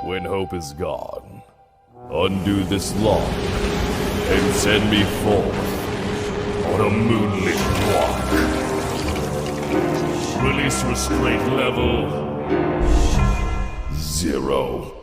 When hope is gone, undo this lock and send me forth on a moonlit walk. Release restraint level 0.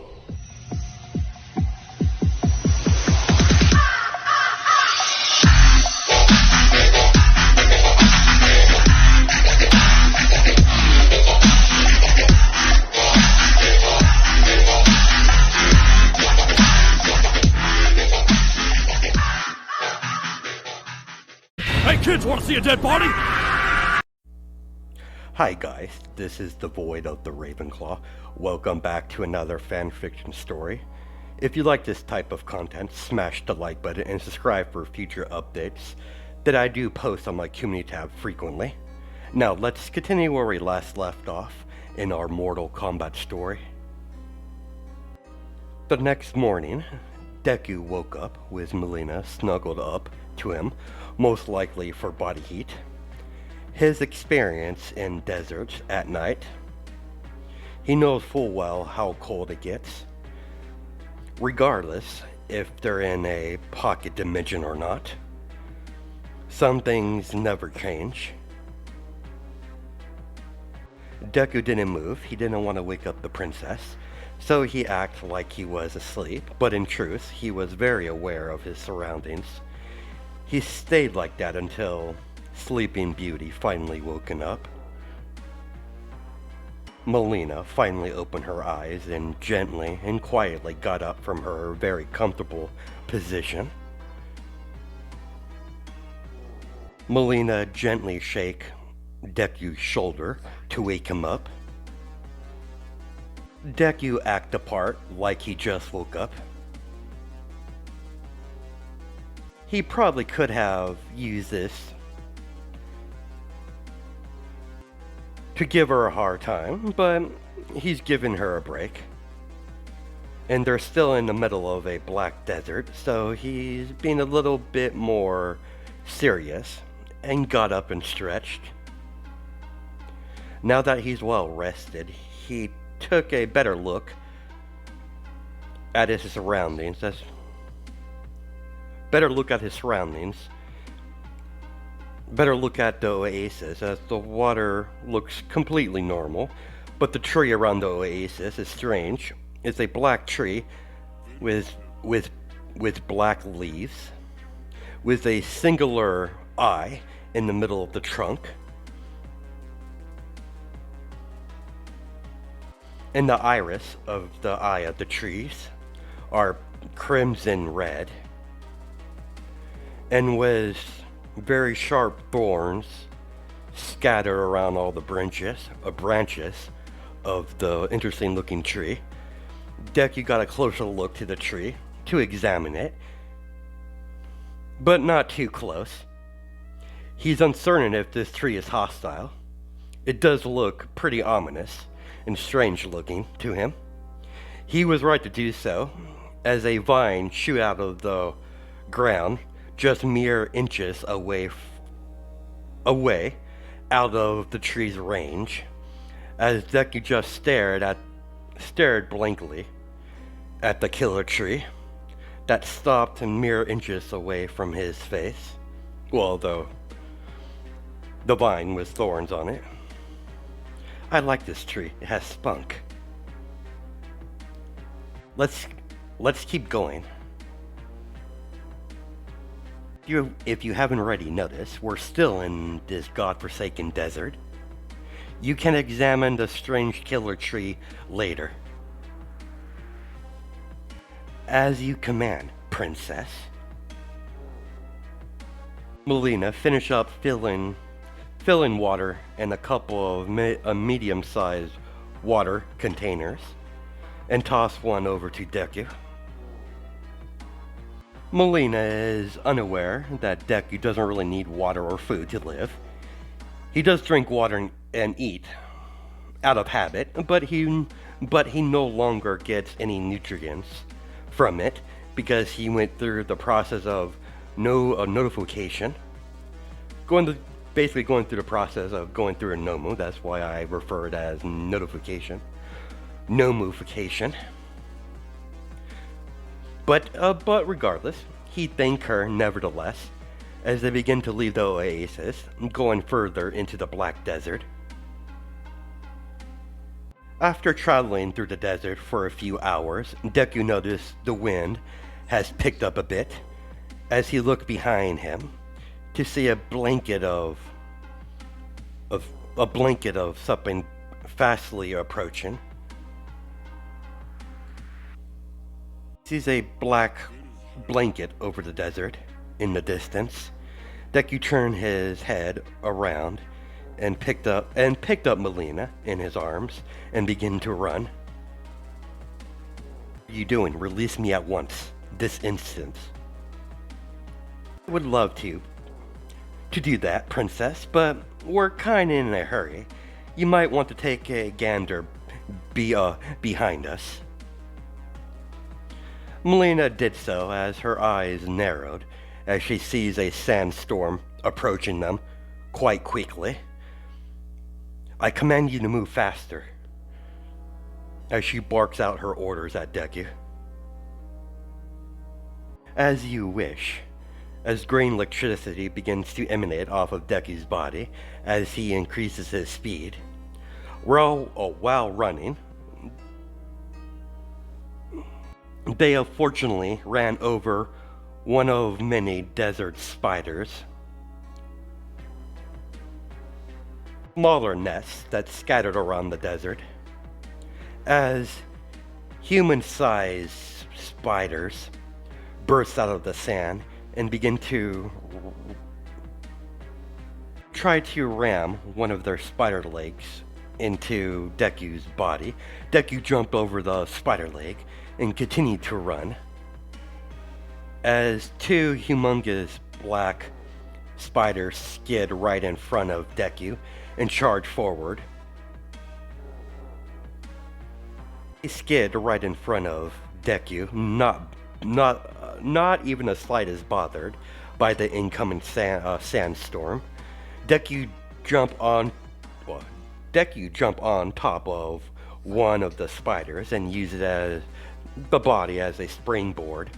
Hey kids, wanna see a dead body? Hi guys, this is the Void of the Ravenclaw. Welcome back to another fanfiction story. If you like this type of content, smash the like button and subscribe for future updates that I do post on my community tab frequently. Now let's continue where we last left off in our Mortal Kombat story. The next morning, Deku woke up with Melina snuggled up to him, most likely for body heat. His experience in deserts at night, he knows full well how cold it gets, regardless if they're in a pocket dimension or not. Some things never change. Deku didn't move. He didn't want to wake up the princess, so he acted like he was asleep, but in truth, he was very aware of his surroundings. He stayed like that until Sleeping Beauty finally woken up. Melina finally opened her eyes and gently and quietly got up from her very comfortable position. Melina gently shook Deku's shoulder to wake him up. Deku acted the part like he just woke up. He probably could have used this to give her a hard time, but he's giving her a break. And they're still in the middle of a black desert, so he's being a little bit more serious and got up and stretched. Now that he's well rested, he took a better look at his surroundings. Better look at the oasis, as the water looks completely normal, but the tree around the oasis is strange. It's a black tree with black leaves, with a singular eye in the middle of the trunk. And the iris of the eye of the trees are crimson red, and with very sharp thorns scattered around all the branches of the interesting looking tree. Deku got a closer look to the tree to examine it, but not too close. He's uncertain if this tree is hostile. It does look pretty ominous and strange looking to him. He was right to do so, as a vine shoot out of the ground just mere inches away out of the tree's range, as Deku just stared blankly at the killer tree that stopped mere inches away from his face. Well, though the vine with thorns on it. I like this tree. It has spunk. Let's keep going. If you haven't already noticed, we're still in this godforsaken desert. You can examine the strange killer tree later. As you command, princess. Melina finished up filling water in a couple of medium-sized water containers and tossed one over to Deku. Melina is unaware that Deku doesn't really need water or food to live. He does drink water and eat out of habit, but he no longer gets any nutrients from it because he went through the process of notification, basically going through the process of going through a nomu. That's why I refer it as notification. Nomufication. But regardless, he thanked her nevertheless as they begin to leave the oasis, going further into the Black Desert. After traveling through the desert for a few hours, Deku noticed the wind has picked up a bit as he looked behind him to see a blanket of something fastly approaching. He sees a black blanket over the desert in the distance. Deku turned his head around and picked up Melina in his arms and began to run. What are you doing? Release me at once, this instant. I would love to do that, princess, but we're kinda in a hurry. You might want to take a gander behind us. Melina did so as her eyes narrowed as she sees a sandstorm approaching them quite quickly. I command you to move faster, as she barks out her orders at Deku. As you wish, as green electricity begins to emanate off of Deku's body as he increases his speed. While running, they unfortunately ran over one of many desert spiders. Smaller nests that scattered around the desert. As human-sized spiders burst out of the sand and begin to try to ram one of their spider legs into Deku's body. Deku jumped over the spider leg and continued to run as two humongous black spiders skid right in front of Deku and charged forward. They skid right in front of Deku, not even the slightest bothered by the incoming sandstorm. Deku jumped on top of one of the spiders and used it as the body as a springboard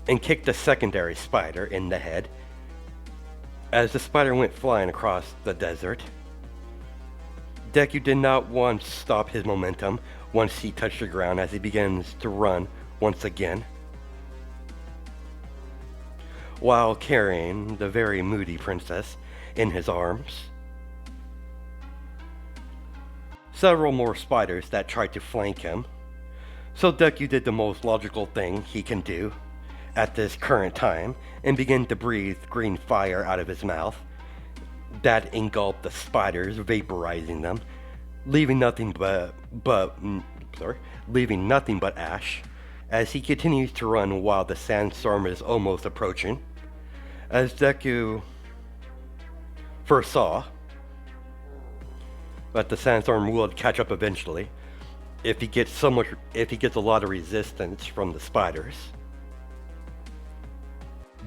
and kicked the secondary spider in the head as the spider went flying across the desert. Deku did not once stop his momentum once he touched the ground as he begins to run once again, while carrying the very moody princess in his arms. Several more spiders that tried to flank him, so Deku did the most logical thing he can do at this current time and began to breathe green fire out of his mouth that engulfed the spiders, vaporizing them, leaving nothing but ash as he continues to run while the sandstorm is almost approaching. As Deku foresaw that the sandstorm would catch up eventually if he gets a lot of resistance from the spiders.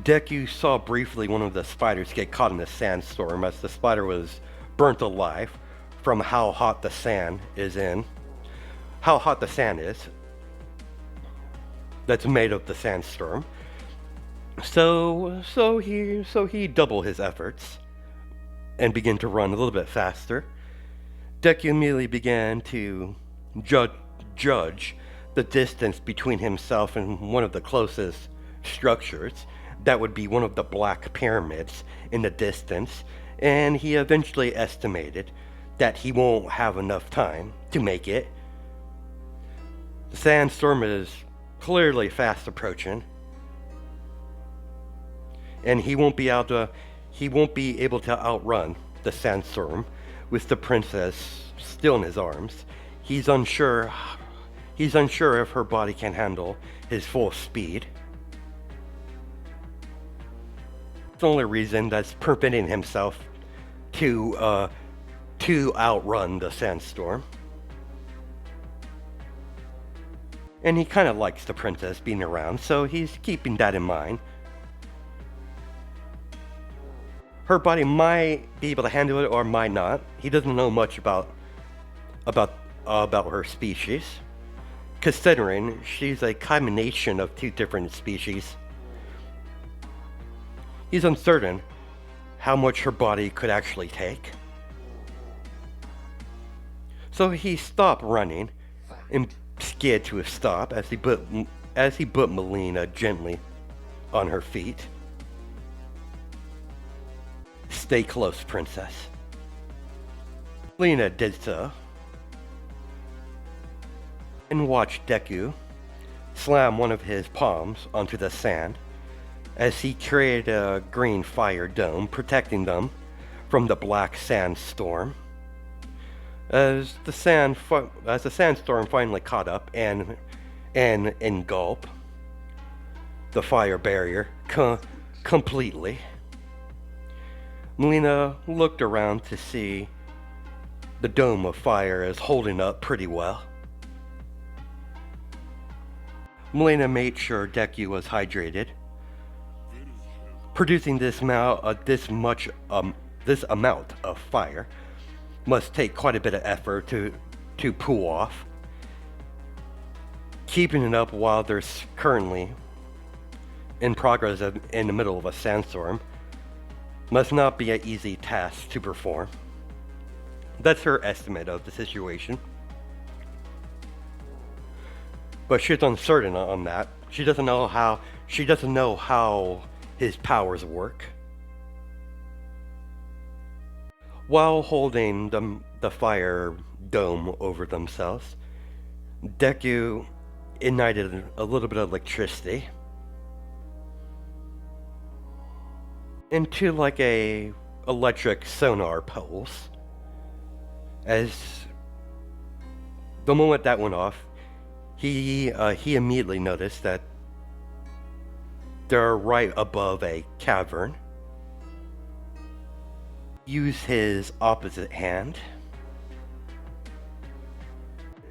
Deku saw briefly one of the spiders get caught in the sandstorm as the spider was burnt alive from how hot the sand is that's made of the sandstorm. So he doubled his efforts and began to run a little bit faster. Deku immediately began to judge the distance between himself and one of the closest structures. That would be one of the black pyramids in the distance, and he eventually estimated that he won't have enough time to make it. The sandstorm is clearly fast approaching, and he won't be able to outrun the sandstorm with the princess still in his arms. He's unsure if her body can handle his full speed. It's the only reason that's preventing himself to outrun the sandstorm. And he kind of likes the princess being around, so he's keeping that in mind. Her body might be able to handle it or might not. He doesn't know much about her species. considering she's a combination of two different species. He's uncertain how much her body could actually take. So he stopped running and skid to a stop as he put Melina gently on her feet. "Stay close, princess." Melina did so and watched Deku slam one of his palms onto the sand as he created a green fire dome protecting them from the black sandstorm. As the sandstorm finally caught up and engulfed the fire barrier completely, Melina looked around to see the dome of fire is holding up pretty well. Melina made sure Deku was hydrated. Producing this amount of fire must take quite a bit of effort to pull off. Keeping it up while they're currently in progress in the middle of a sandstorm must not be an easy task to perform. That's her estimate of the situation. But she's uncertain on that. She doesn't know how his powers work. While holding the fire dome over themselves, Deku ignited a little bit of electricity into like a electric sonar pulse. As the moment that went off, he immediately noticed that they're right above a cavern. Use his opposite hand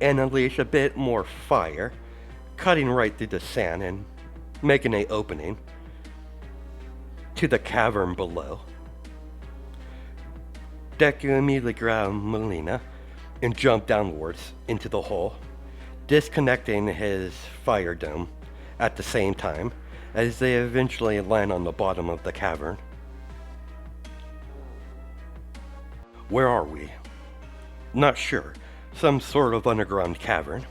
and unleash a bit more fire, cutting right through the sand and making an opening to the cavern below. Deku immediately grabbed Melina and jumped downwards into the hole, disconnecting his fire dome at the same time as they eventually land on the bottom of the cavern. Where are we? Not sure. Some sort of underground cavern.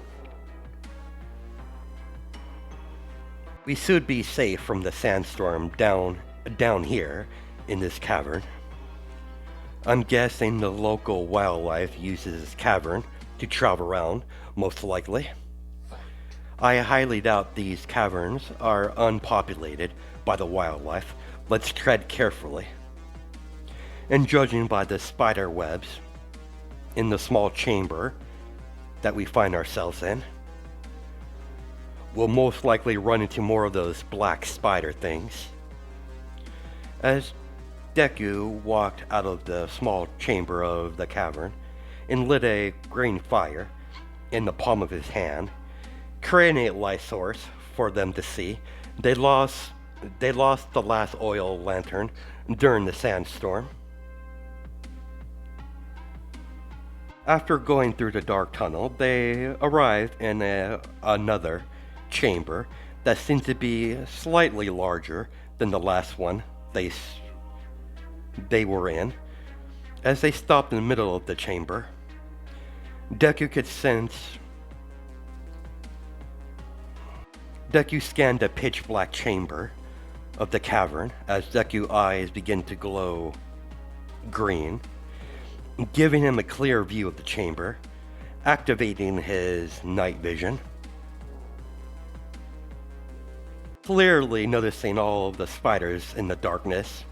We should be safe from the sandstorm down here in this cavern. I'm guessing the local wildlife uses this cavern to travel around, most likely. I highly doubt these caverns are unpopulated by the wildlife. Let's tread carefully. And judging by the spider webs in the small chamber that we find ourselves in, we'll most likely run into more of those black spider things. As Deku walked out of the small chamber of the cavern and lit a green fire in the palm of his hand, creating a light source for them to see, they lost the last oil lantern during the sandstorm. After going through the dark tunnel, they arrived in another chamber that seemed to be slightly larger than the last one they were in. As they stopped in the middle of the chamber, Deku scanned the pitch black chamber of the cavern as Deku's eyes began to glow green, giving him a clear view of the chamber, activating his night vision. Clearly noticing all of the spiders in the darkness,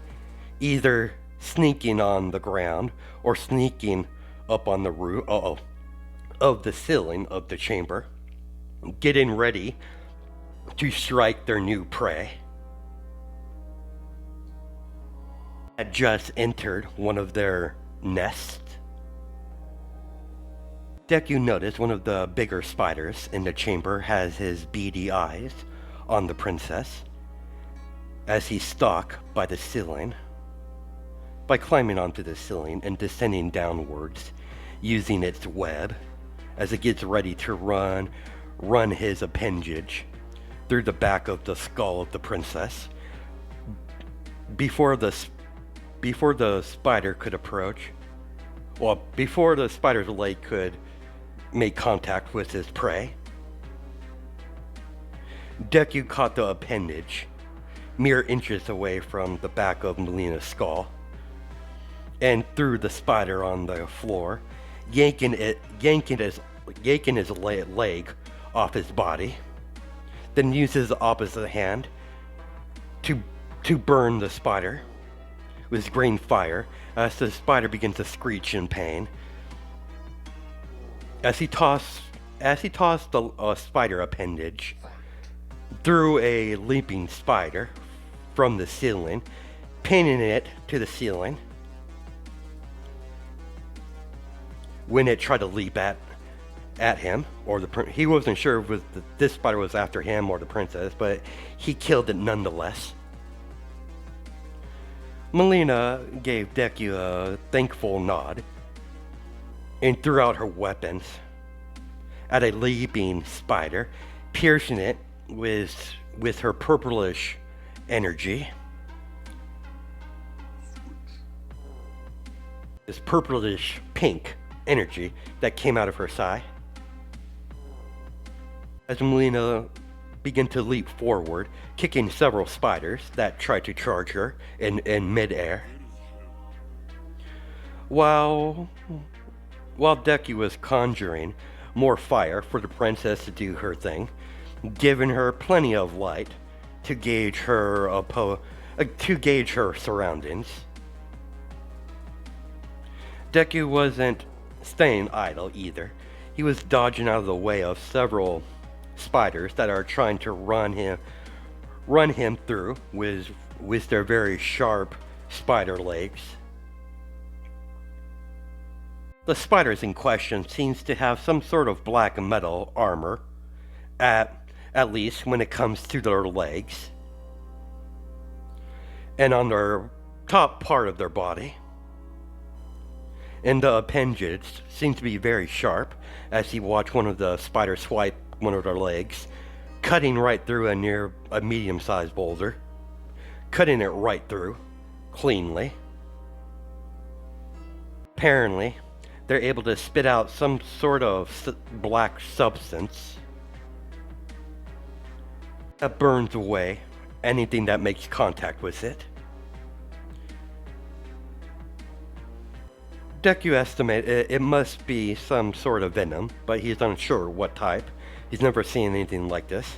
either sneaking on the ground or sneaking up on the roof of the ceiling of the chamber, getting ready to strike their new prey. Had just entered one of their nests. Deku noticed one of the bigger spiders in the chamber has his beady eyes on the princess as he stalked by the ceiling. By climbing onto the ceiling and descending downwards, using its web as it gets ready to run run his appendage through the back of the skull of the princess. Before the spider could approach, well, before the spider's leg could make contact with his prey, Deku caught the appendage mere inches away from the back of Melina's skull and threw the spider on the floor, yanking his leg off his body, then used his opposite hand to burn the spider with green fire as the spider begins to screech in pain. As he tossed the spider appendage through a leaping spider from the ceiling, pinning it to the ceiling. When it tried to leap at him, or he wasn't sure if this spider was after him or the princess, but he killed it nonetheless. Melina gave Deku a thankful nod and threw out her weapons at a leaping spider, piercing it with her purplish energy. This purplish pink energy that came out of her thigh. As Melina began to leap forward, kicking several spiders that tried to charge her in midair. While Deku was conjuring more fire for the princess to do her thing, giving her plenty of light to gauge her surroundings. Deku wasn't staying idle either. He was dodging out of the way of several spiders that are trying to run him through with their very sharp spider legs. The spiders in question seems to have some sort of black metal armor, at least when it comes to their legs, and on their top part of their body. And the appendage seems to be very sharp as you watch one of the spiders swipe one of their legs, cutting right through a medium-sized boulder, cutting it right through, cleanly. Apparently, they're able to spit out some sort of black substance that burns away anything that makes contact with it. Deku estimates it must be some sort of venom, but he's unsure what type. He's never seen anything like this.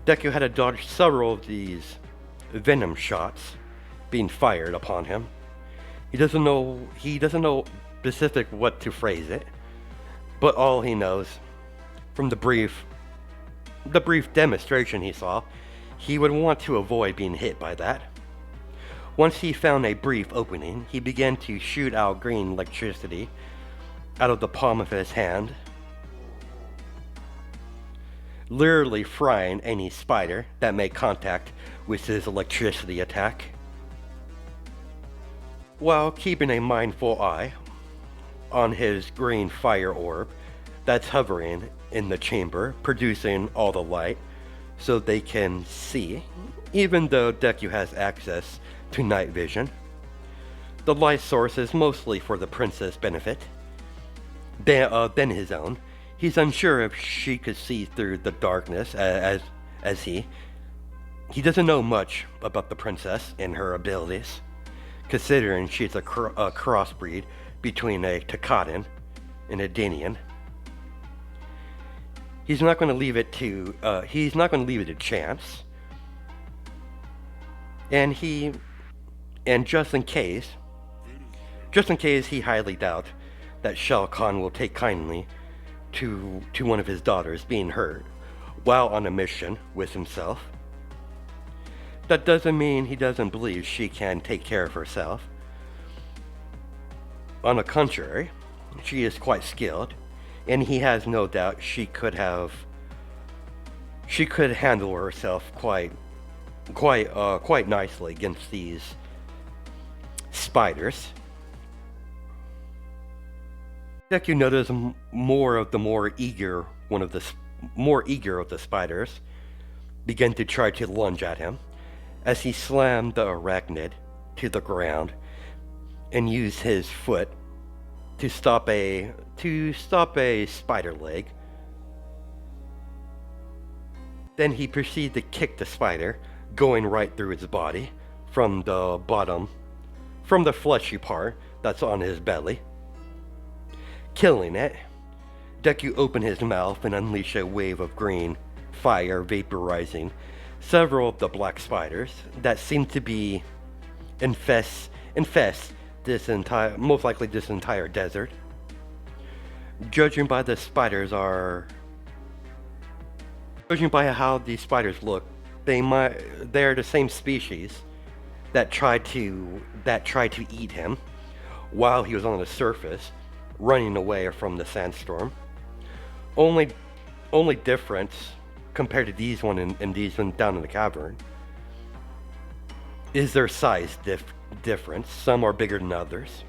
Deku had to dodge several of these venom shots being fired upon him. He doesn't know specific what to phrase it, but all he knows from the brief demonstration he saw, he would want to avoid being hit by that. Once he found a brief opening, he began to shoot out green electricity out of the palm of his hand, literally frying any spider that made contact with his electricity attack, while keeping a mindful eye on his green fire orb that's hovering in the chamber, producing all the light so they can see, even though Deku has access to night vision. The light source is mostly for the princess' benefit than his own. He's unsure if she could see through the darkness as he doesn't know much about the princess and her abilities, considering she's a crossbreed between a Takadan and a Dinian. He's not going to leave it to chance. And just in case he highly doubt that Shao Kahn will take kindly to one of his daughters being hurt while on a mission with himself. That doesn't mean he doesn't believe she can take care of herself. On the contrary, she is quite skilled, and he has no doubt she could handle herself quite nicely against these spiders. Deku noticed more of the more eager one of more eager of the spiders, began to try to lunge at him as he slammed the arachnid to the ground and used his foot to stop a spider leg. Then he proceeded to kick the spider, going right through its body from the bottom, from the fleshy part that's on his belly. Killing it, Deku opened his mouth and unleashed a wave of green fire vaporizing several of the black spiders that seemed to be infest this entire, most likely this entire desert. Judging by how these spiders look, they're the same species that tried to eat him while he was on the surface, running away from the sandstorm. Only difference compared to these one and these one down in the cavern is their size difference. Some are bigger than others.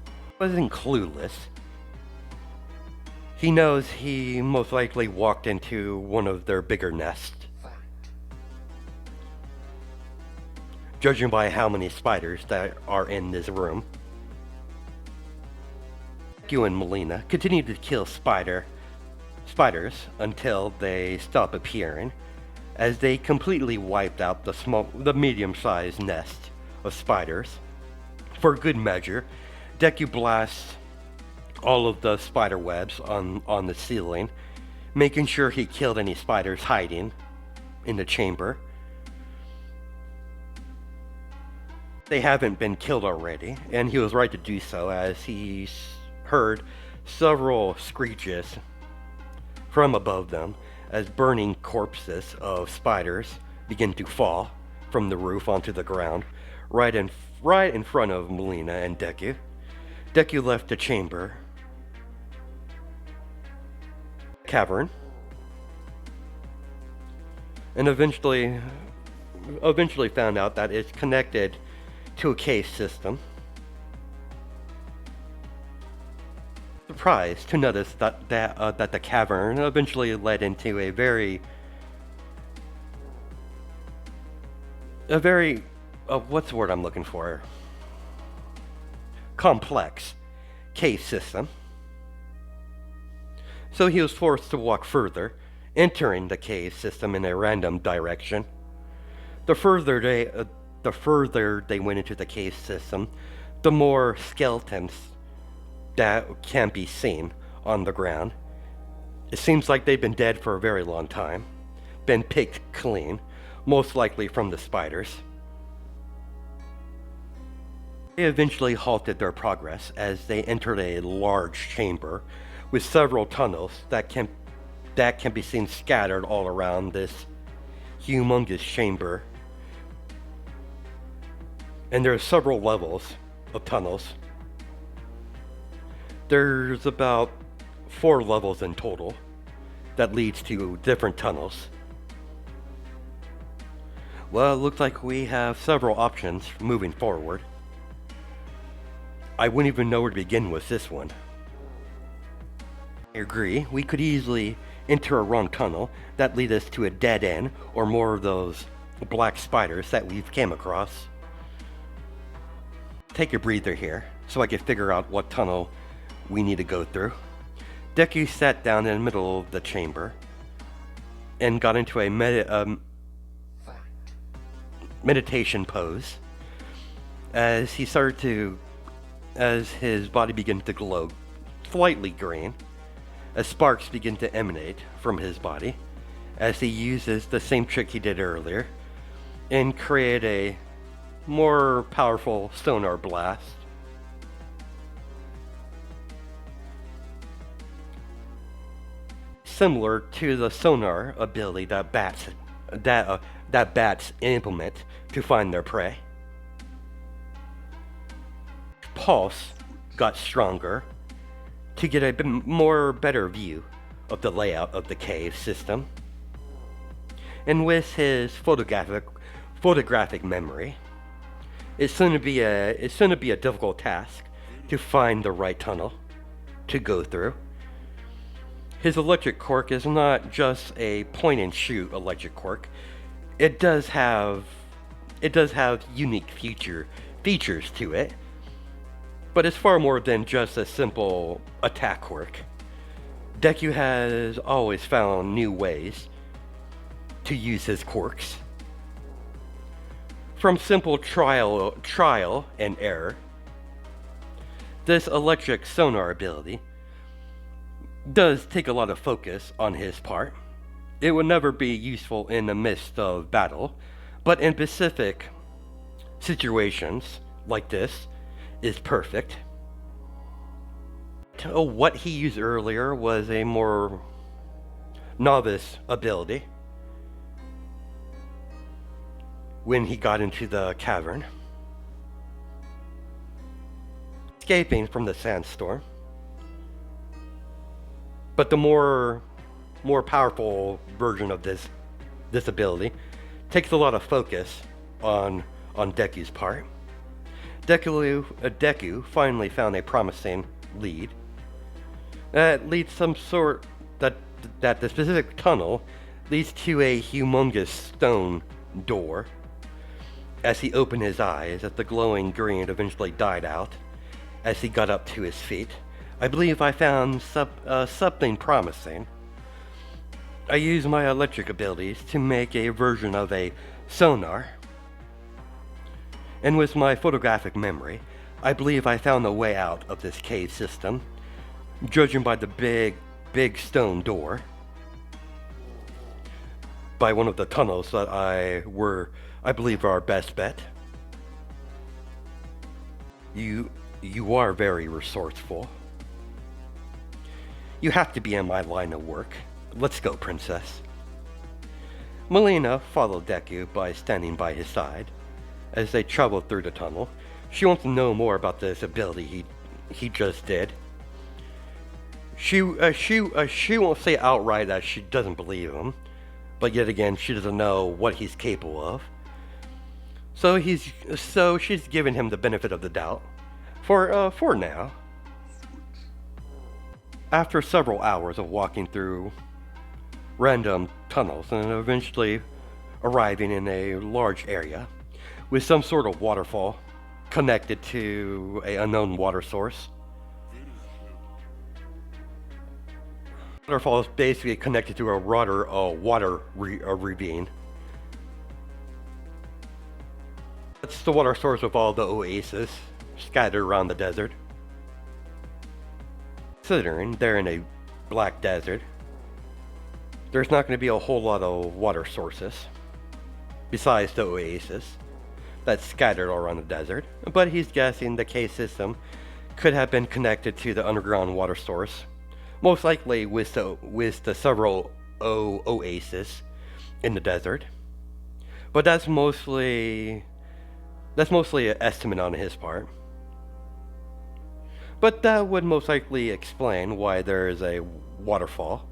He wasn't clueless. He knows he most likely walked into one of their bigger nests. Judging by how many spiders that are in this room. Deku and Melina continue to kill spiders until they stop appearing, as they completely wiped out the medium-sized nest of spiders. For good measure, Deku blasts all of the spider webs on the ceiling, making sure he killed any spiders hiding in the chamber. They haven't been killed already, and he was right to do so, as he heard several screeches from above them as burning corpses of spiders begin to fall from the roof onto the ground, right in front of Melina and Deku. Deku left the chamber cavern and eventually found out that it's connected to a cave system. Surprised to notice that the cavern eventually led into a very what's the word I'm looking for? Complex cave system. So he was forced to walk further, entering the cave system in a random direction. The further they went into the cave system, the more skeletons that can be seen on the ground. It seems like they've been dead for a very long time, been picked clean, most likely from the spiders. They eventually halted their progress as they entered a large chamber with several tunnels that can be seen scattered all around this humongous chamber. And there are several levels of tunnels. There's about 4 levels in total that leads to different tunnels. Well, it looks like we have several options moving forward. I wouldn't even know where to begin with this one. I agree, we could easily enter a wrong tunnel that leads us to a dead end or more of those black spiders that we've came across. Take a breather here so I can figure out what tunnel we need to go through. Deku sat down in the middle of the chamber and got into a meditation pose as his body began to glow slightly green, as sparks begin to emanate from his body as he uses the same trick he did earlier and create a more powerful sonar blast. Similar to the sonar ability that bats implement to find their prey. Pulse got stronger to get a better view of the layout of the cave system. And with his photographic memory, it's going to be a difficult task to find the right tunnel to go through. His electric quirk is not just a point and shoot electric quirk. It does have unique features to it, but it's far more than just a simple attack quirk. Deku has always found new ways to use his quirks. From simple trial and error, this electric sonar ability does take a lot of focus on his part. It would never be useful in the midst of battle, but in specific situations like this is perfect. What he used earlier was a more novice ability when he got into the cavern, escaping from the sandstorm. But the more powerful version of this ability takes a lot of focus on Deku's part. Deku finally found a promising lead that leads that the specific tunnel leads to a humongous stone door. As he opened his eyes, as the glowing green eventually died out, as he got up to his feet, I believe I found something promising. I used my electric abilities to make a version of a sonar, and with my photographic memory, I believe I found a way out of this cave system, judging by the big stone door, by one of the tunnels that I believe are our best bet. You are very resourceful. You have to be in my line of work. Let's go, princess. Melina followed Deku by standing by his side as they traveled through the tunnel. She wants to know more about this ability he just did. She won't say outright that she doesn't believe him, but yet again she doesn't know what he's capable of. So she's given him the benefit of the doubt for now. After several hours of walking through random tunnels and eventually arriving in a large area with some sort of waterfall connected to an unknown water source. Waterfall is basically connected to a water ravine. It's the water source of all the oases scattered around the desert. Considering they're in a black desert, there's not going to be a whole lot of water sources besides the oasis that's scattered all around the desert, but he's guessing the cave system could have been connected to the underground water source, most likely with the several oases in the desert. But that's mostly an estimate on his part. But that would most likely explain why there is a waterfall.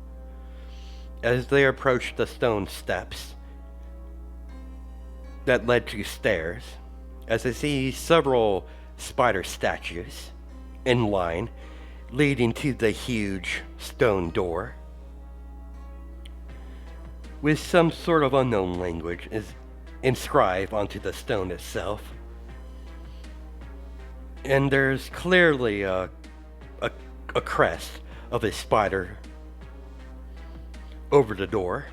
As they approach the stone steps that led to stairs, as they see several spider statues in line leading to the huge stone door, with some sort of unknown language is inscribed onto the stone itself. And there's clearly a crest of a spider over the door.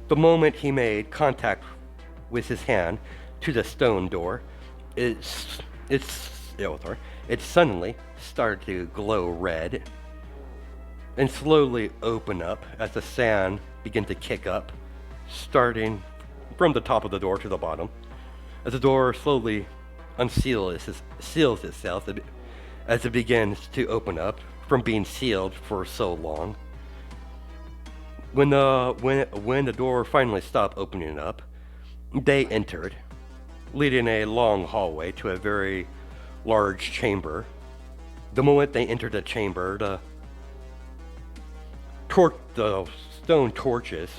The moment he made contact with his hand to the stone door, it suddenly started to glow red and slowly open up as the sand began to kick up, starting from the top of the door to the bottom. As the door slowly seals itself as it begins to open up from being sealed for so long. When the door finally stopped opening up, they entered, leading a long hallway to a very large chamber. The moment they entered the chamber, the stone torches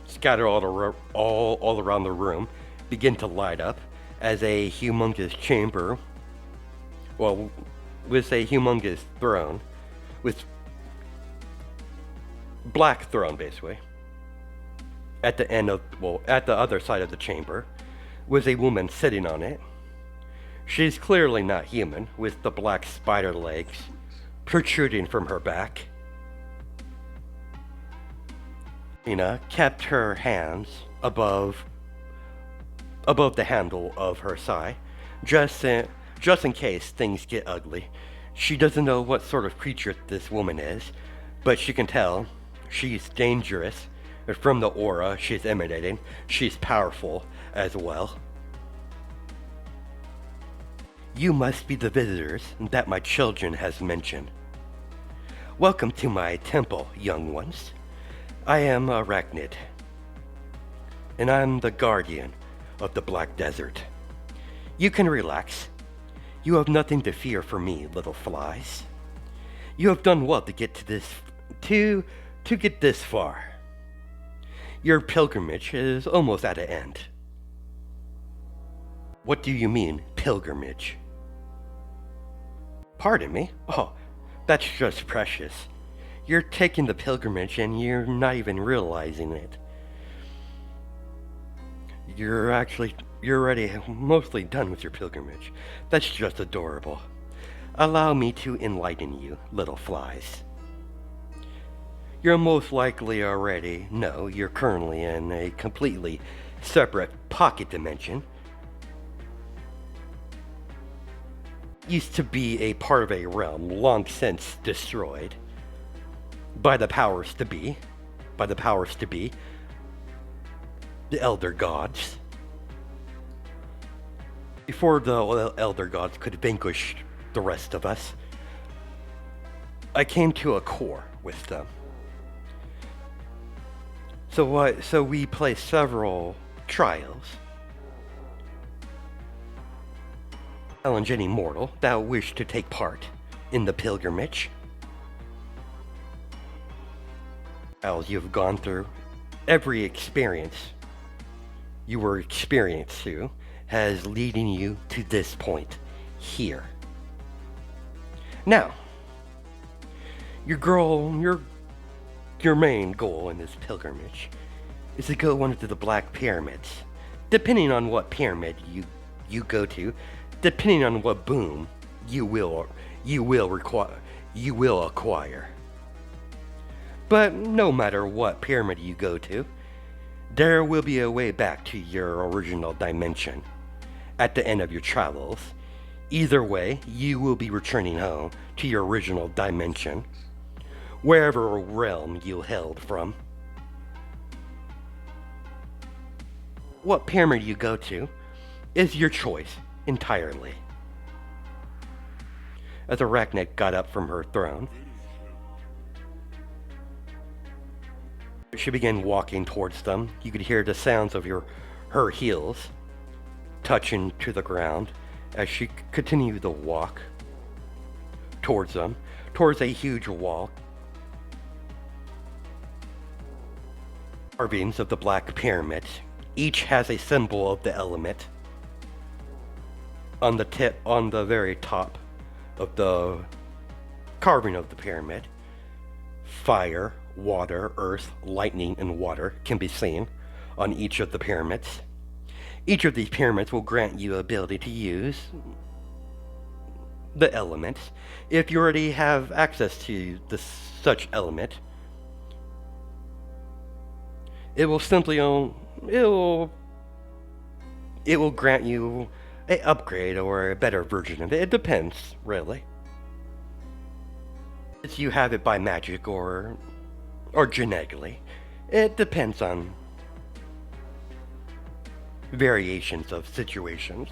scattered all around the room begin to light up as a humongous chamber, with a humongous throne, with black throne, basically. At the end of, well, at the other side of the chamber was a woman sitting on it. She's clearly not human, with the black spider legs protruding from her back. Nina kept her hands above the handle of her sai, just in case things get ugly. She doesn't know what sort of creature this woman is, but she can tell she's dangerous. From the aura she's emanating, she's powerful as well. You must be the visitors that my children has mentioned. Welcome to my temple, young ones. I am Arachnid, and I'm the guardian of the Black Desert. You can relax. You have nothing to fear from me, little flies. You have done well to get to get this far. Your pilgrimage is almost at an end. What do you mean, pilgrimage? Pardon me? Oh, that's just precious. You're taking the pilgrimage and you're not even realizing it. You're already mostly done with your pilgrimage. That's just adorable. Allow me to enlighten you, little flies. You're most likely already know you're currently in a completely separate pocket dimension. Used to be a part of a realm long since destroyed by the powers to be, the Elder Gods. Before the Elder Gods could vanquish the rest of us, I came to a core with them. So we placed several trials. Challenge any mortal that wished to take part in the pilgrimage. As you've gone through, every experience you were experienced to has leading you to this point here. Now, your main goal in this pilgrimage is to go into the Black Pyramids. Depending on what pyramid you go to, depending on what boon you will acquire. But no matter what pyramid you go to, there will be a way back to your original dimension at the end of your travels. Either way, you will be returning home to your original dimension, wherever realm you hailed from. What pyramid you go to is your choice entirely. As Arachnid got up from her throne, she began walking towards them. You could hear the sounds of her heels touching to the ground as she continued to walk towards them, towards a huge wall. Carvings of the Black Pyramids. Each has a symbol of the element. On the very top of the carving of the pyramid, fire, water, earth, lightning, and water can be seen on each of the pyramids. Each of these pyramids will grant you ability to use the elements. If you already have access to such element, it will grant you an upgrade or a better version of it. It depends, really. If you have it by magic or genetically, it depends on variations of situations.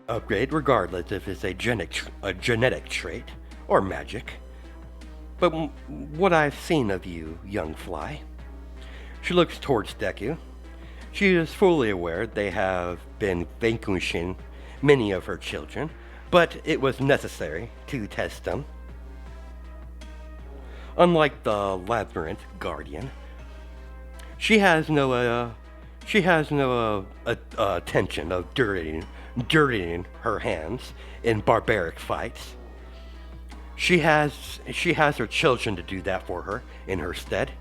Upgrade regardless if it's a genetic trait or magic. But what I've seen of you, young fly. She looks towards Deku. She is fully aware they have been vanquishing many of her children, but it was necessary to test them. Unlike the Labyrinth Guardian, she has no intention of dirtying her hands in barbaric fights. She has her children to do that for her in her stead.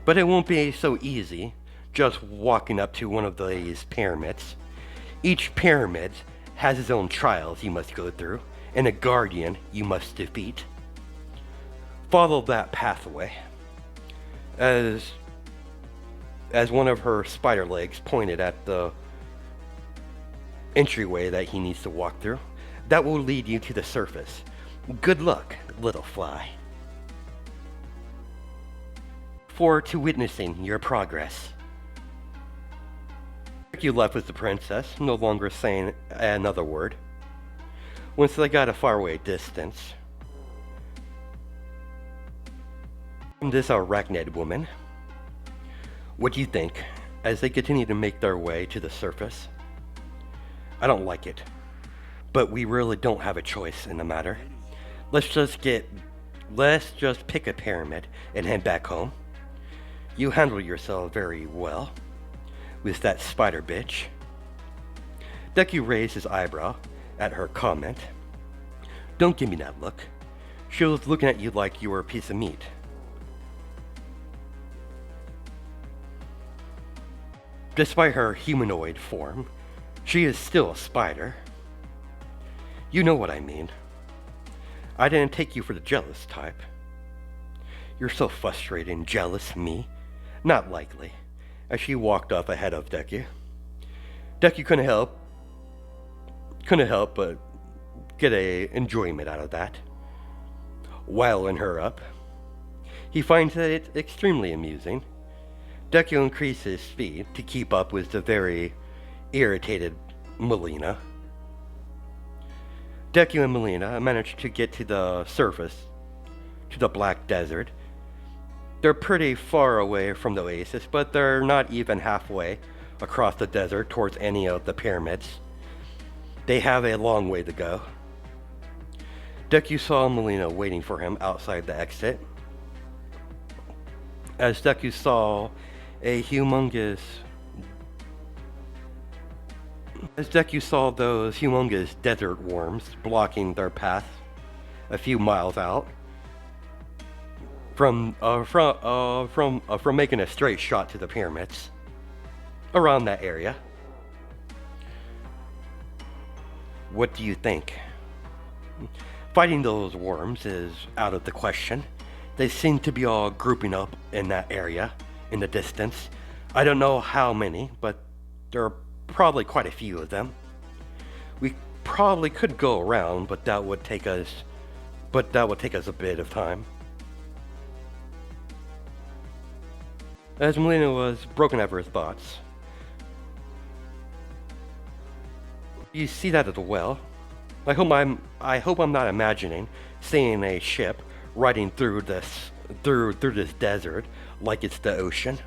But it won't be so easy just walking up to one of these pyramids. Each pyramid has its own trials you must go through, and a guardian you must defeat. Follow that pathway. As one of her spider legs pointed at the entryway that he needs to walk through, that will lead you to the surface. Good luck, little fly. Forward to witnessing your progress. You left with the princess, no longer saying another word. Once they got a faraway distance from this arachnid woman, what do you think as they continue to make their way to the surface? I don't like it, but we really don't have a choice in the matter. Let's just pick a pyramid and head back home. You handle yourself very well with that spider bitch. Deku raised his eyebrow at her comment. Don't give me that look. She was looking at you like you were a piece of meat. Despite her humanoid form, she is still a spider. You know what I mean. I didn't take you for the jealous type. You're so frustrated and jealous, me. Not likely. As she walked off ahead of Deku. Deku couldn't help but get a enjoyment out of that. Wiling her up. He finds it extremely amusing. Deku increased his speed to keep up with the very irritated Melina. Deku and Melina managed to get to the surface, to the Black Desert. They're pretty far away from the oasis, but they're not even halfway across the desert towards any of the pyramids. They have a long way to go. Deku saw Melina waiting for him outside the exit. As Deku saw those humongous desert worms blocking their path a few miles out from making a straight shot to the pyramids around that area. What do you think? Fighting those worms is out of the question. They seem to be all grouping up in that area in the distance. I don't know how many, but there are probably quite a few of them. We probably could go around, but that would take us a bit of time. As Melina was broken over his thoughts, you see that as well. I hope I'm not imagining seeing a ship riding through this desert like it's the ocean.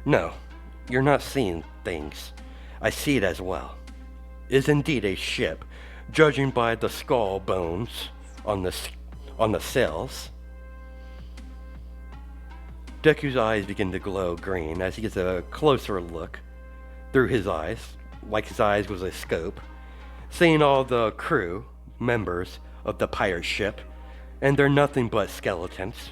No, you're not seeing things. I see it as well. It is indeed a ship, judging by the skull bones on the sails. Deku's eyes begin to glow green as he gets a closer look through his eyes, like his eyes was a scope, seeing all the crew members of the pirate ship, and they're nothing but skeletons,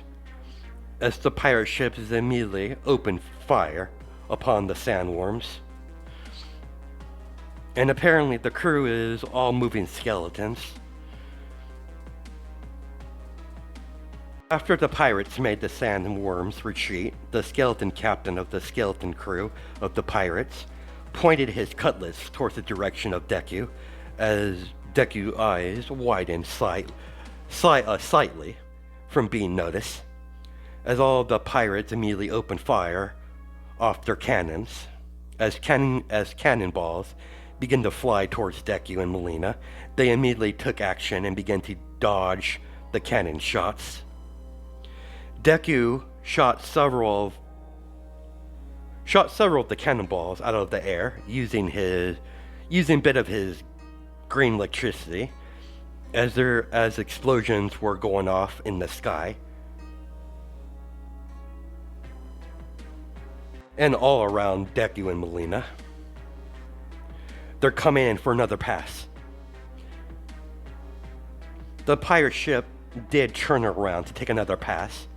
as the pirate ship is immediately opened fire upon the sandworms. And apparently the crew is all moving skeletons. After the pirates made the sandworms retreat, the skeleton captain of the skeleton crew of the pirates pointed his cutlass towards the direction of Deku, as Deku's eyes widened slightly from being noticed, as all the pirates immediately opened fire off their cannons. As cannonballs began to fly towards Deku and Melina, they immediately took action and began to dodge the cannon shots. Deku shot several of the cannonballs out of the air using a bit of his green electricity as explosions were going off in the sky. And all around Deku and Melina. They're coming in for another pass. The pirate ship did turn around to take another pass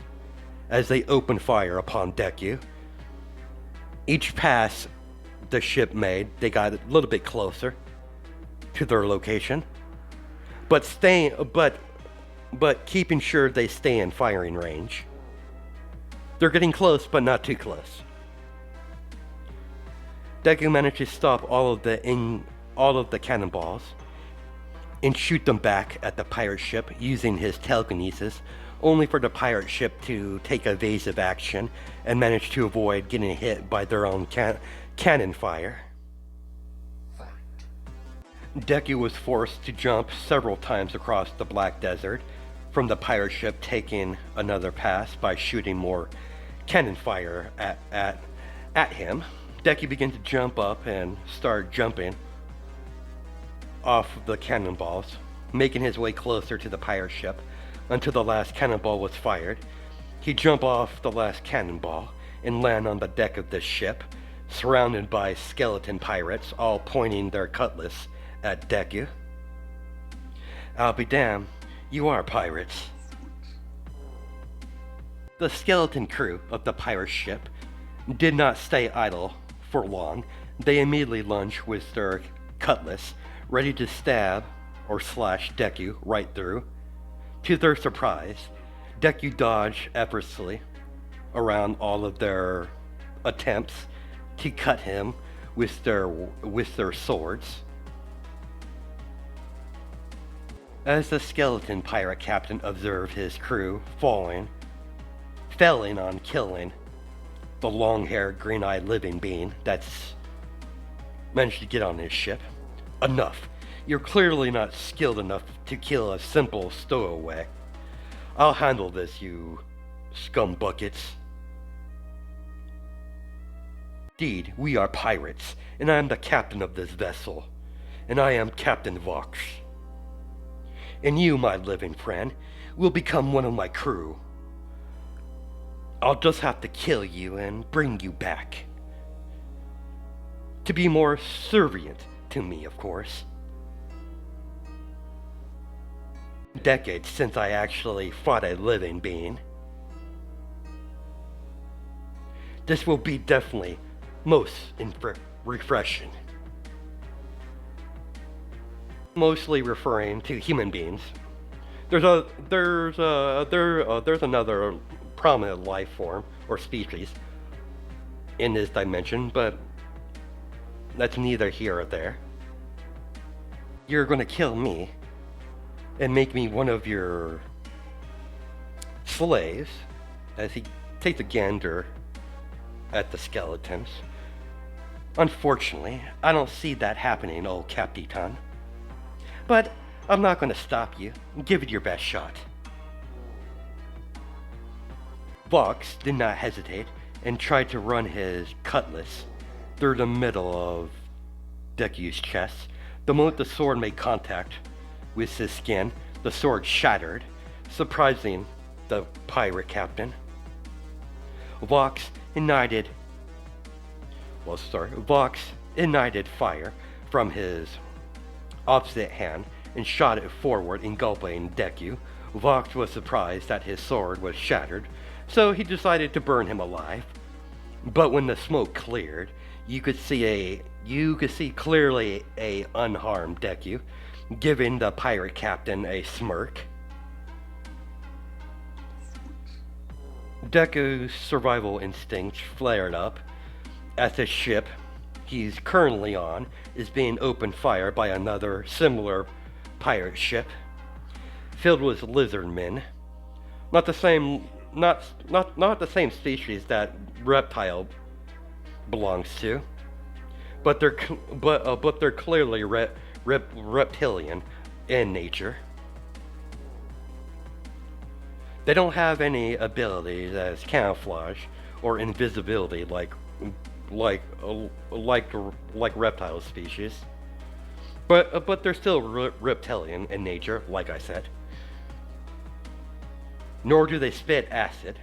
as they opened fire upon Deku. Each pass the ship made, they got a little bit closer to their location, but keeping sure they stay in firing range. They're getting close, but not too close. Deku managed to stop all of the cannonballs and shoot them back at the pirate ship using his telekinesis, only for the pirate ship to take evasive action and manage to avoid getting hit by their own cannon fire. Deku was forced to jump several times across the Black Desert from the pirate ship taking another pass by shooting more cannon fire at him. Deku began to jump up and start jumping off the cannonballs, making his way closer to the pirate ship until the last cannonball was fired. He jumped off the last cannonball and land on the deck of the ship, surrounded by skeleton pirates, all pointing their cutlass at Deku. I'll be damned, you are pirates. The skeleton crew of the pirate ship did not stay idle for long. They immediately lunged with their cutlass, ready to stab or slash Deku right through. To their surprise, Deku dodged effortlessly around all of their attempts to cut him with their swords. As the skeleton pirate captain observed his crew failing on killing the long-haired, green-eyed living being that's managed to get on his ship. Enough. You're clearly not skilled enough to kill a simple stowaway. I'll handle this, you scumbuckets. Indeed, we are pirates, and I am the captain of this vessel, and I am Captain Vox. And you, my living friend, will become one of my crew. I'll just have to kill you and bring you back. To be more subservient to me, of course. Decades since I actually fought a living being. This will be definitely most refreshing. Mostly referring to human beings. There's another prominent life form or species in this dimension, but that's neither here or there. You're gonna kill me and make me one of your slaves, as he takes a gander at the skeletons. Unfortunately, I don't see that happening, old Capitan. But I'm not gonna stop you. Give it your best shot. Vox did not hesitate and tried to run his cutlass through the middle of Deku's chest. The moment the sword made contact with his skin, the sword shattered, surprising the pirate captain. Vox ignited fire from his opposite hand and shot it forward, engulfing Deku. Vox was surprised that his sword was shattered, so he decided to burn him alive. But when the smoke cleared, you could see clearly a unharmed Deku, giving the pirate captain a smirk. Deku's survival instincts flared up as the ship he's currently on is being opened fire by another similar pirate ship filled with lizard men. Not the same species that Reptile belongs to, but they're clearly reptilian in nature. They don't have any abilities as camouflage or invisibility like reptile species, but they're still reptilian in nature, like I said. Nor do they spit acid.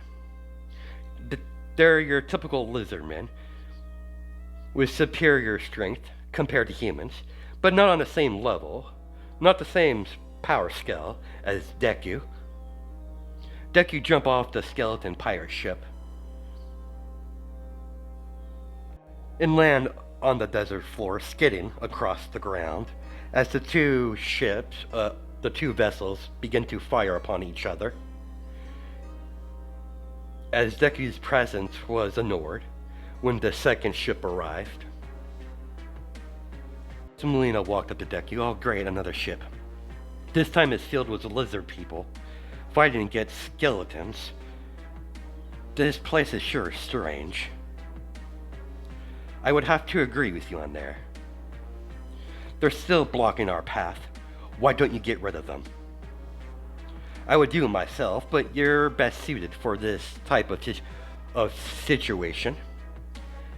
They're your typical lizardmen with superior strength compared to humans, but not on the same level, not the same power scale as Deku jump off the skeleton pirate ship and land on the desert floor, skidding across the ground as the two vessels begin to fire upon each other. As Deku's presence was ignored when the second ship arrived. So Melina walked up to Deku. Oh great, another ship. This time it's filled with lizard people fighting against skeletons. This place is sure strange. I would have to agree with you on there. They're still blocking our path. Why don't you get rid of them? I would do it myself, but you're best suited for this type of situation.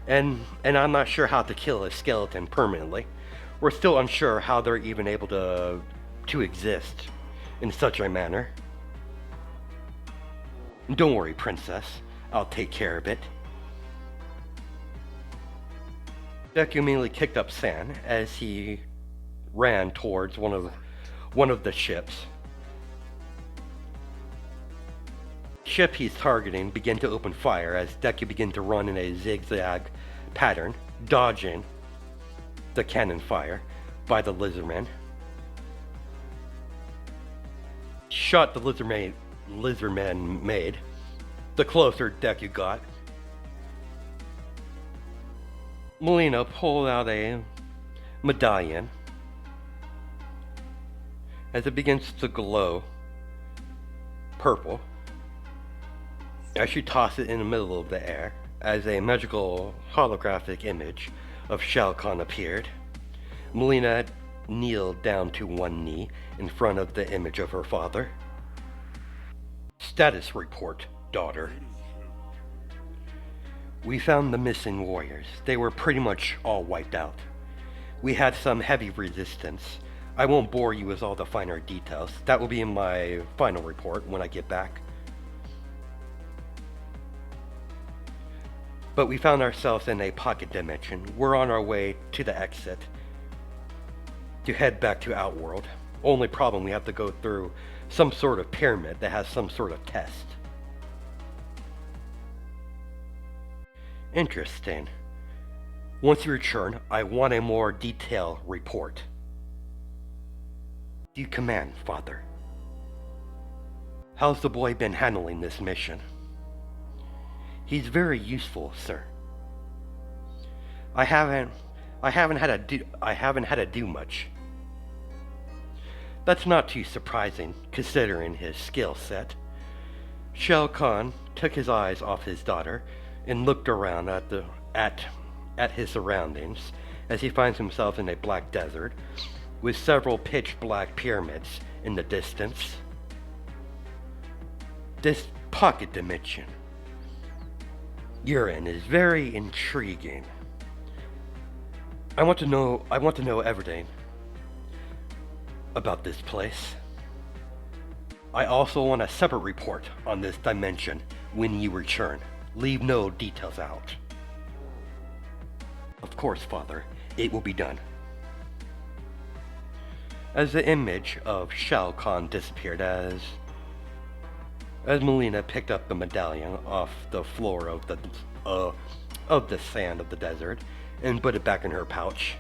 And I'm not sure how to kill a skeleton permanently. We're still unsure how they're even able to exist in such a manner. Don't worry, princess. I'll take care of it. Deku immediately kicked up sand as he ran towards one of the ships. Ship he's targeting began to open fire as Deku began to run in a zigzag pattern, dodging the cannon fire by the lizardmen. Shot the lizardman made, the closer Deku got. Melina pulled out a medallion as it begins to glow purple as she tosses it in the middle of the air as a magical holographic image of Shao Kahn appeared. Melina kneeled down to one knee in front of the image of her father. Status report, daughter. We found the missing warriors. They were pretty much all wiped out. We had some heavy resistance. I won't bore you with all the finer details. That will be in my final report when I get back. But we found ourselves in a pocket dimension. We're on our way to the exit to head back to Outworld. Only problem, we have to go through some sort of pyramid that has some sort of test. Interesting. Once you return, I want a more detailed report. Do you command, Father? How's the boy been handling this mission? He's very useful, sir. I haven't had to do much. That's not too surprising, considering his skill set. Shao Kahn took his eyes off his daughter and looked around at his surroundings as he finds himself in a black desert with several pitch black pyramids in the distance. This pocket dimension you're in is very intriguing. I want to know everything about this place. I also want a separate report on this dimension when you return. Leave no details out. Of course, Father, it will be done. As the image of Shao Kahn disappeared as Melina picked up the medallion off the floor of the sand of the desert and put it back in her pouch.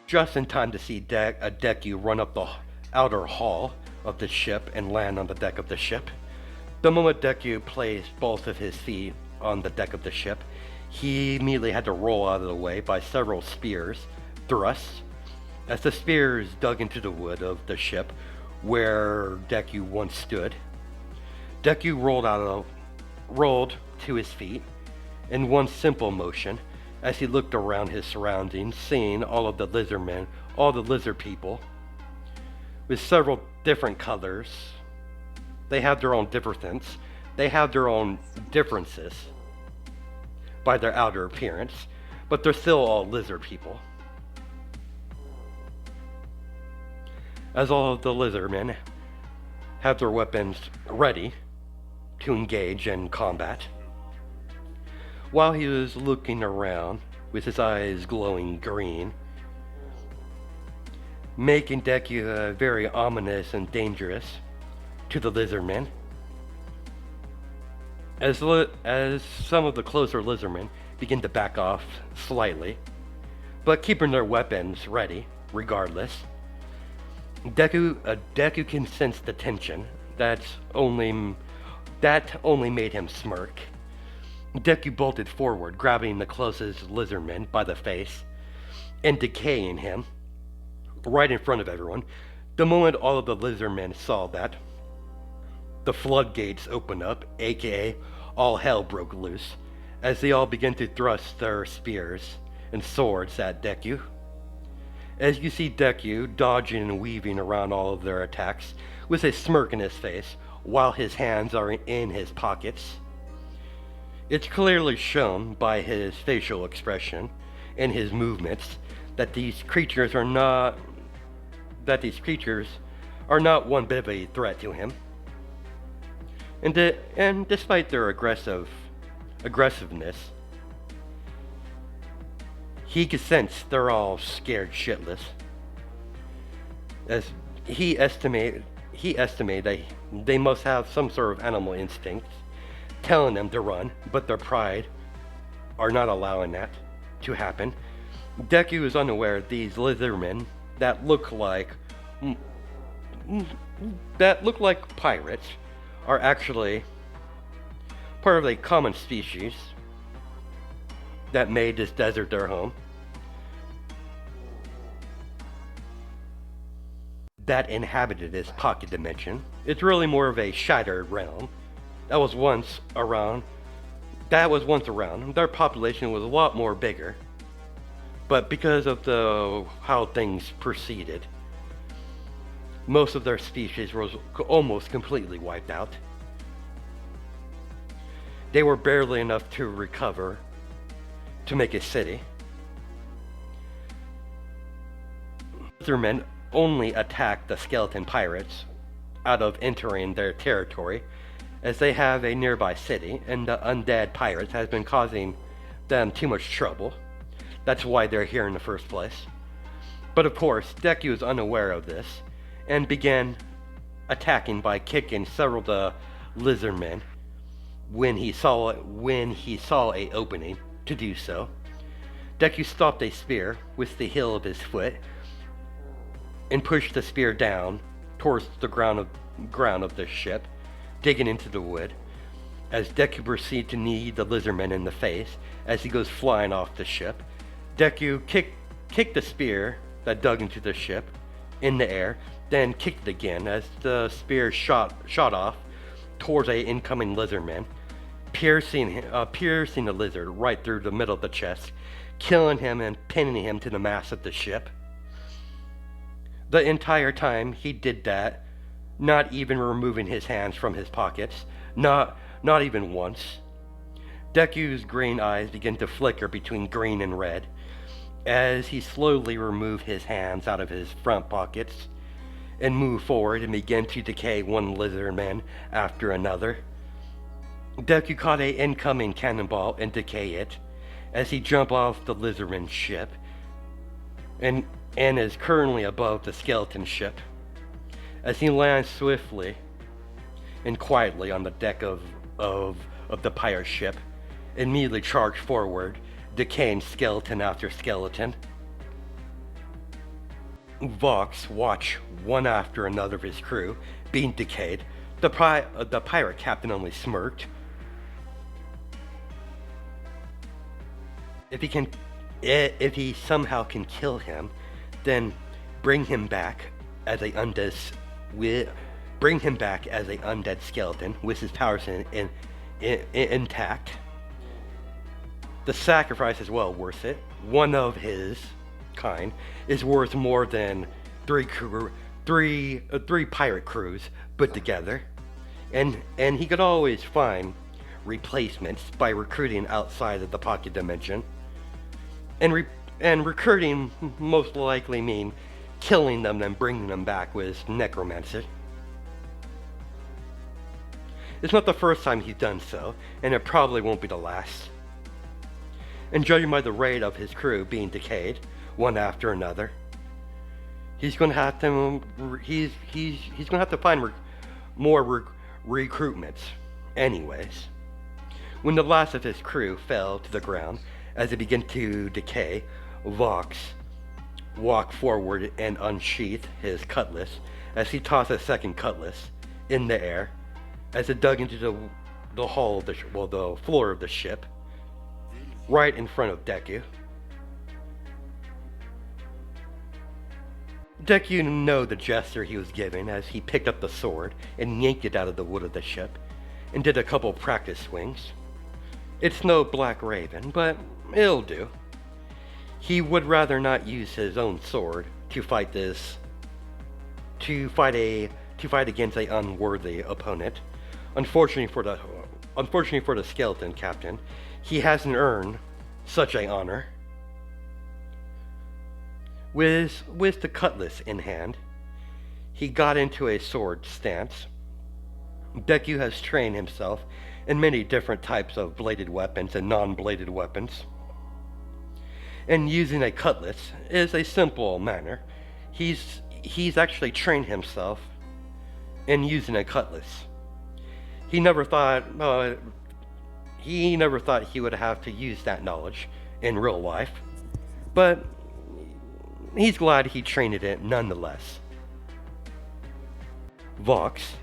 Just in time to see Deku run up the outer hall of the ship and land on the deck of the ship. The moment Deku placed both of his feet on the deck of the ship, he immediately had to roll out of the way by several spears thrusts. As the spears dug into the wood of the ship where Deku once stood, Deku rolled to his feet in one simple motion as he looked around his surroundings, seeing all of the lizardmen, all the lizard people, with several different colors. They have their own differences. They have their own differences by their outer appearance, but they're still all lizard people. As all of the lizardmen have their weapons ready to engage in combat. While he was looking around with his eyes glowing green, making Deku very ominous and dangerous to the lizardmen. As some of the closer lizardmen begin to back off slightly, but keeping their weapons ready regardless. Deku can sense the tension that only made him smirk. Deku bolted forward, grabbing the closest lizardman by the face and decaying him right in front of everyone. The moment all of the lizardmen saw that, the floodgates opened up, aka all hell broke loose, as they all began to thrust their spears and swords at Deku. As you see Deku dodging and weaving around all of their attacks with a smirk in his face while his hands are in his pockets. It's clearly shown by his facial expression and his movements that these creatures are not one bit of a threat to him. And despite their aggressiveness, he can sense they're all scared shitless. As he estimated that they must have some sort of animal instincts telling them to run, but their pride are not allowing that to happen. Deku is unaware these lizardmen that look like pirates are actually part of a common species that made this desert their home, that inhabited this pocket dimension. It's really more of a shattered realm that was once around. Their population was a lot more bigger, but because of how things proceeded, most of their species was almost completely wiped out. They were barely enough to recover to make a city. Lizardmen only attack the skeleton pirates out of entering their territory, as they have a nearby city and the undead pirates has been causing them too much trouble. That's why they're here in the first place. But of course, Deku is unaware of this and began attacking by kicking several of the lizardmen when he saw a opening to do so. Deku stopped a spear with the heel of his foot and pushed the spear down towards the ground of the ship, digging into the wood, as Deku proceeded to knee the lizardman in the face as he goes flying off the ship. Deku kicked the spear that dug into the ship in the air, then kicked it again as the spear shot off towards a incoming lizardman, piercing the lizard right through the middle of the chest, killing him and pinning him to the mast of the ship. The entire time he did that, not even removing his hands from his pockets, not even once. Deku's green eyes began to flicker between green and red as he slowly removed his hands out of his front pockets and moved forward and began to decay one lizardman after another. Deku caught an incoming cannonball and decayed it as he jumped off the lizardman's ship and is currently above the skeleton ship. As he lands swiftly and quietly on the deck of the pirate ship, immediately charged forward, decaying skeleton after skeleton. Vox watched one after another of his crew being decayed. The pirate captain only smirked. If he somehow can kill him, then bring him back as a undead skeleton with his powers intact. The sacrifice is well worth it. One of his kind is worth more than three pirate crews put together, and he could always find replacements by recruiting outside of the pocket dimension, and recruiting most likely mean killing them and bringing them back with necromancy. It's not the first time he's done so, and it probably won't be the last. And judging by the rate of his crew being decayed, one after another, he's going to have to he's going to have to find recruitments. Anyways, when the last of his crew fell to the ground as it began to decay, Vox walked forward and unsheathed his cutlass as he tossed a second cutlass in the air as it dug into the hull of the floor of the ship, right in front of Deku. Deku knew the gesture he was giving as he picked up the sword and yanked it out of the wood of the ship and did a couple practice swings. It's no Black Raven, but it'll do. He would rather not use his own sword to fight against an unworthy opponent. Unfortunately for the skeleton captain, he hasn't earned such an honor. With the cutlass in hand, he got into a sword stance. Deku has trained himself in many different types of bladed weapons and non-bladed weapons. And using a cutlass is a simple manner. He's actually trained himself in using a cutlass. He never thought he would have to use that knowledge in real life, but he's glad he trained it nonetheless. Vox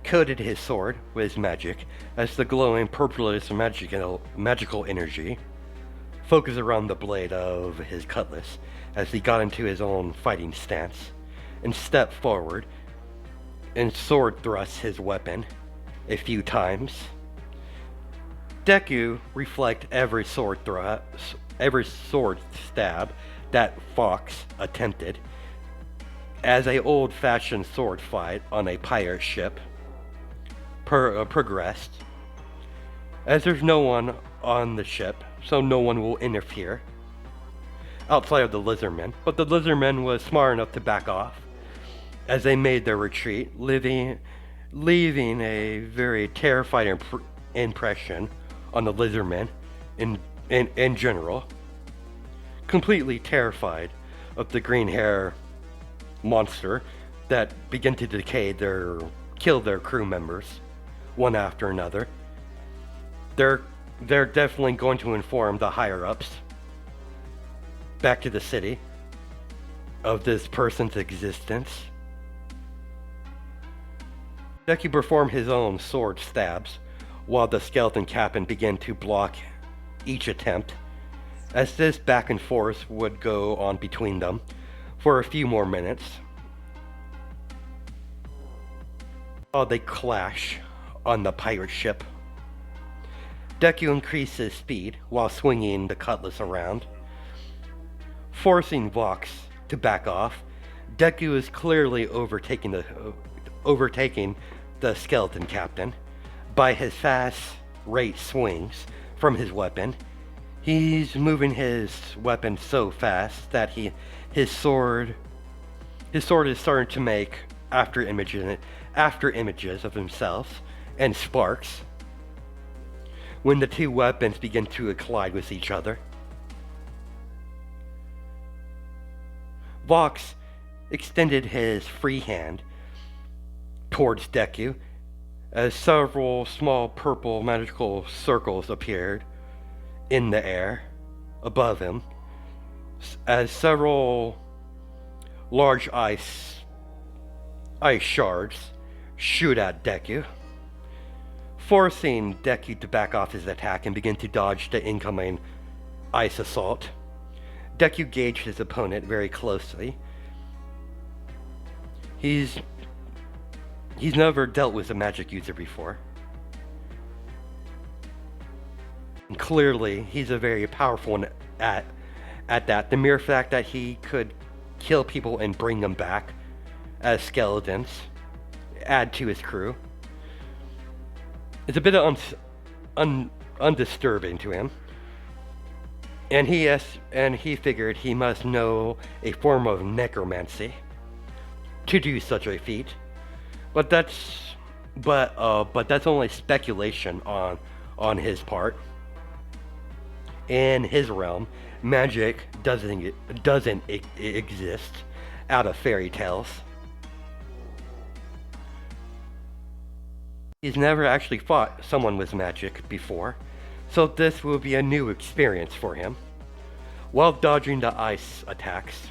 coated his sword with magic as the glowing purplish magical energy focused around the blade of his cutlass as he got into his own fighting stance and stepped forward and sword thrust his weapon a few times. Deku reflect every sword stab that Fox attempted as a old-fashioned sword fight on a pirate ship progressed. As there's no one on the ship, so no one will interfere outside of the Lizardmen, but the Lizardmen was smart enough to back off as they made their retreat, leaving a very terrifying impression on the Lizardmen in general. Completely terrified of the green hair monster that began to kill their crew members one after another. They're definitely going to inform the higher ups back to the city of this person's existence. Deku performed his own sword stabs while the skeleton captain began to block each attempt, as this back and forth would go on between them for a few more minutes while they clash on the pirate ship. Deku increased his speed while swinging the cutlass around, forcing Vox to back off. Deku is clearly overtaking the skeleton captain by his fast rate swings from his weapon. He's moving his weapon so fast that his sword is starting to make after images of himself and sparks when the two weapons begin to collide with each other. Vox extended his free hand towards Deku as several small purple magical circles appeared in the air above him, as several large ice shards shoot at Deku, forcing Deku to back off his attack and begin to dodge the incoming ice assault. Deku gauged his opponent very closely. He's never dealt with a magic user before. And clearly, he's a very powerful one at that. The mere fact that he could kill people and bring them back as skeletons, add to his crew, is a bit undisturbing to him. And he figured he must know a form of necromancy to do such a feat. But that's only speculation on his part. In his realm, magic doesn't exist, out of fairy tales. He's never actually fought someone with magic before, so this will be a new experience for him. While dodging the ice attacks,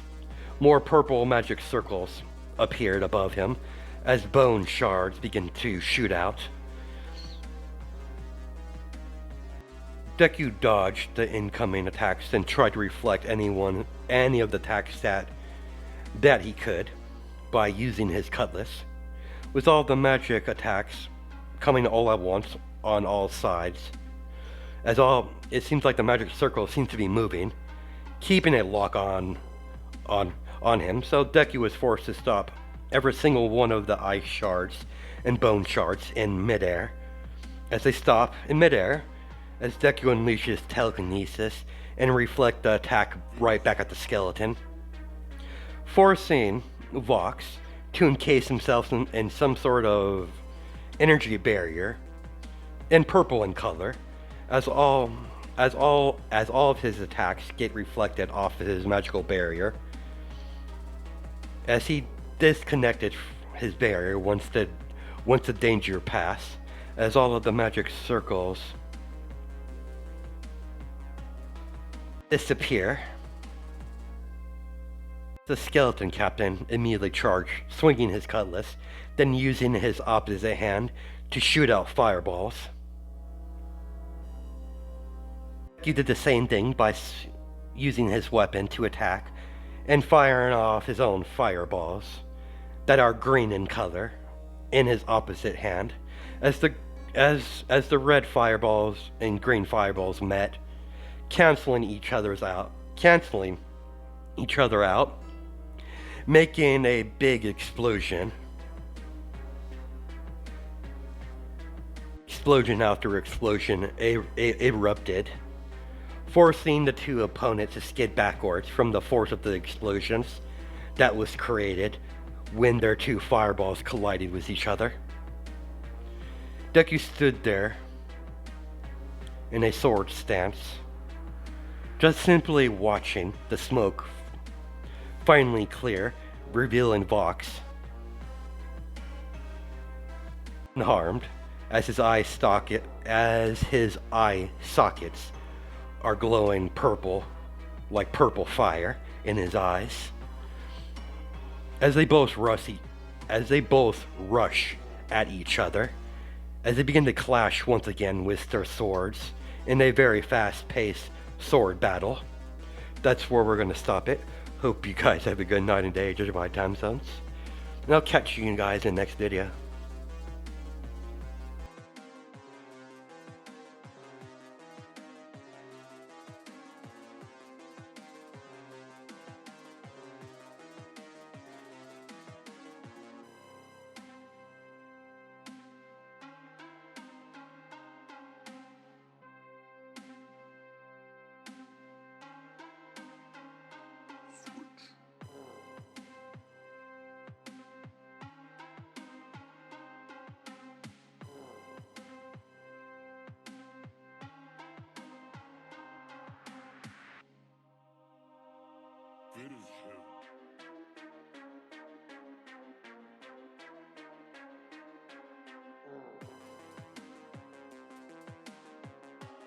more purple magic circles appeared above him as bone shards begin to shoot out. Deku dodged the incoming attacks and tried to reflect any of the attacks that he could by using his cutlass. With all the magic attacks coming all at once on all sides, it seems like the magic circle seems to be moving, keeping a lock on him, so Deku was forced to stop every single one of the ice shards and bone shards in midair. As they stop in midair, as Deku unleashes telekinesis and reflect the attack right back at the skeleton, forcing Vox to encase himself in some sort of energy barrier, in purple in color, as all of his attacks get reflected off of his magical barrier. As he disconnected his barrier once the danger passed, as all of the magic circles disappear, the skeleton captain immediately charged, swinging his cutlass, then using his opposite hand to shoot out fireballs. He did the same thing by using his weapon to attack and firing off his own fireballs that are green in color in his opposite hand. As the red fireballs and green fireballs met, canceling each other out, making a big explosion. Explosion after explosion erupted, forcing the two opponents to skid backwards from the force of the explosions that was created when their two fireballs collided with each other. Deku stood there in a sword stance, just simply watching the smoke finally clear, revealing Vox unharmed as his eye sockets are glowing purple, like purple fire in his eyes. As they both rush at each other, as they begin to clash once again with their swords in a very fast-paced sword battle. That's where we're going to stop it. Hope you guys have a good night and day, judging by time zones. And I'll catch you guys in the next video.